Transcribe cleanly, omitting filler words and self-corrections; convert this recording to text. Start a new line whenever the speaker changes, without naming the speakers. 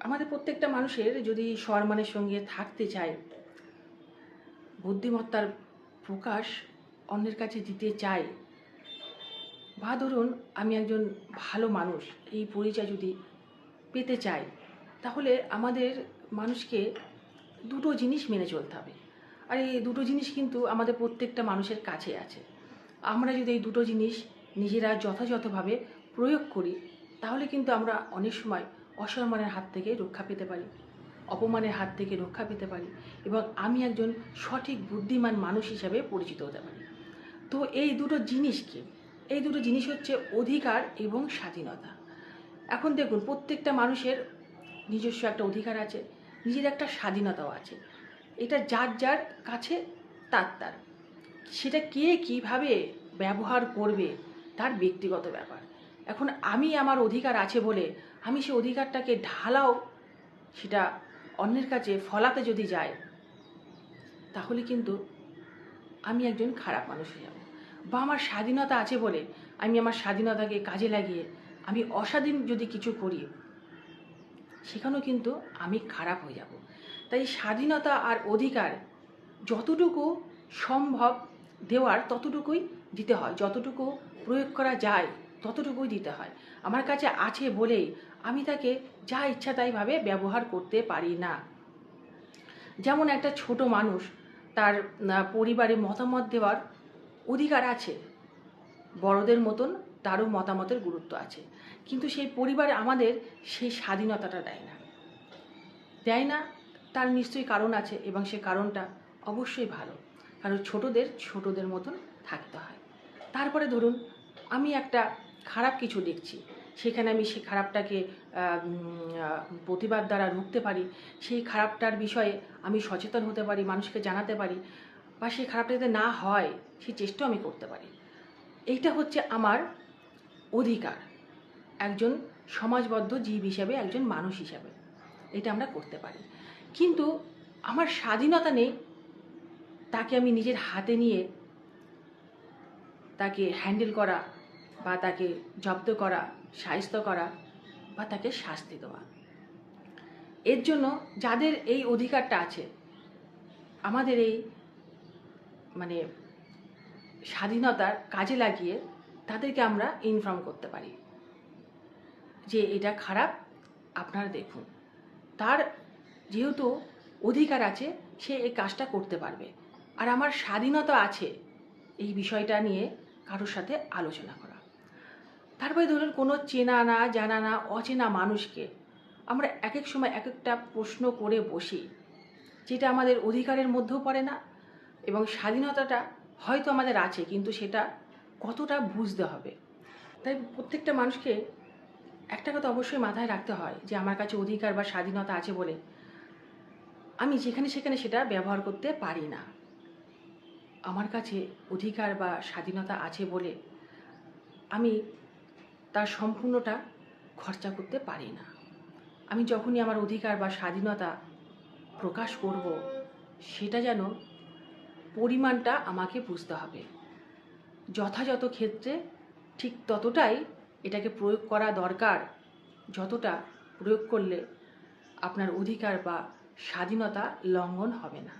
আমাদের প্রত্যেকটা মানুষের যদি সম্মানের সঙ্গে থাকতে চায়, বুদ্ধিমত্তার প্রকাশ অন্যের কাছে দিতে চায়, বা ধরুন আমি একজন ভালো মানুষ এই পরিচয় যদি পেতে চাই, তাহলে আমাদের মানুষকে দুটো জিনিস মেনে চলতে হবে। আর এই দুটো জিনিস কিন্তু আমাদের প্রত্যেকটা মানুষের কাছে আছে। আমরা যদি এই দুটো জিনিস নিজেরা যথাযথভাবে প্রয়োগ করি, তাহলে কিন্তু আমরা অনেক সময় অসম্মানের হাত থেকে রক্ষা পেতে পারি, অপমানের হাত থেকে রক্ষা পেতে পারি, এবং আমি একজন সঠিক বুদ্ধিমান মানুষ হিসাবে পরিচিত হতে পারি। তো এই দুটো জিনিস কি? এই দুটো জিনিস হচ্ছে অধিকার এবং স্বাধীনতা। এখন দেখুন, প্রত্যেকটা মানুষের নিজস্ব একটা অধিকার আছে, নিজের একটা স্বাধীনতাও আছে। এটা যার যার কাছে তার সেটা কে কীভাবে ব্যবহার করবে তার ব্যক্তিগত ব্যাপার। এখন আমি আমার অধিকার আছে বলে আমি সেই অধিকারটাকে ঢালাও সেটা অন্যের কাছে ফলাতে যদি যায়, তাহলে কিন্তু আমি একজন খারাপ মানুষ হয়ে যাব। বা আমার স্বাধীনতা আছে বলে আমি আমার স্বাধীনতাকে কাজে লাগিয়ে আমি অস্বাধীন যদি কিছু করি, সেখানেও কিন্তু আমি খারাপ হয়ে যাব। তাই স্বাধীনতা আর অধিকার যতটুকু সম্ভব দেওয়ার ততটুকুই দিতে হয়, যতটুকু প্রয়োগ করা যায় ততটুকুই দিতে হয়। আমার কাছে আছে বলেই আমি তাকে যা ইচ্ছা তাইভাবে ব্যবহার করতে পারি না। যেমন একটা ছোট মানুষ, তার পরিবারে মতামত দেওয়ার অধিকার আছে, বড়দের মতন তারও মতামতের গুরুত্ব আছে, কিন্তু সেই পরিবারে আমাদের সেই স্বাধীনতাটা দেয় না। তার নিশ্চয়ই কারণ আছে, এবং সে কারণটা অবশ্যই ভালো, কারণ ছোটদের মতন থাকতে হয়। তারপরে ধরুন আমি একটা খারাপ কিছু দেখছি, সেখানে আমি সেই খারাপটাকে প্রতিবাদ দ্বারা রুখতে পারি, সেই খারাপটার বিষয়ে আমি সচেতন হতে পারি, মানুষকে জানাতে পারি, বা সেই খারাপটা যাতে না হয় সেই চেষ্টাও আমি করতে পারি। এইটা হচ্ছে আমার অধিকার, একজন সমাজবদ্ধ জীব হিসাবে, একজন মানুষ হিসাবে এটা আমরা করতে পারি। কিন্তু আমার স্বাধীনতা নেই তাকে আমি নিজের হাতে নিয়ে তাকে হ্যান্ডেল করা, বা তাকে জব্দ করা, শায়েস্ত করা, বা তাকে শাস্তি দেওয়া। এর জন্য যাদের এই অধিকারটা আছে, আমাদের এই স্বাধীনতার কাজে লাগিয়ে তাদেরকে আমরা ইনফর্ম করতে পারি যে এটা খারাপ, আপনারা দেখুন। তার যেহেতু অধিকার আছে, সে এই কাজটা করতে পারবে। আর আমার স্বাধীনতা আছে এই বিষয়টা নিয়ে কারোর সাথে আলোচনা করা। তারপরে ধরুন কোনো চেনা না জানা না অচেনা মানুষকে আমরা এক এক সময় এক একটা প্রশ্ন করে বসি, যেটা আমাদের অধিকারের মধ্যেও পড়ে না, এবং স্বাধীনতাটা হয়তো আমাদের আছে, কিন্তু সেটা কতটা বুঝতে হবে। তাই প্রত্যেকটা মানুষকে একটা কথা অবশ্যই মাথায় রাখতে হয় যে আমার কাছে অধিকার বা স্বাধীনতা আছে বলে আমি যেখানে সেখানে সেটা ব্যবহার করতে পারি না। আমার কাছে অধিকার বা স্বাধীনতা আছে বলে আমি তার সম্পূর্ণটা খরচা করতে পারি না। আমি যখনই আমার অধিকার বা স্বাধীনতা প্রকাশ করব, সেটা যেন পরিমাণটা আমাকে বুঝতে হবে। যথাযথ ক্ষেত্রে ঠিক ততটাই এটাকে প্রয়োগ করা দরকার, যতটা প্রয়োগ করলে আপনার অধিকার বা স্বাধীনতা লঙ্ঘন হবে না।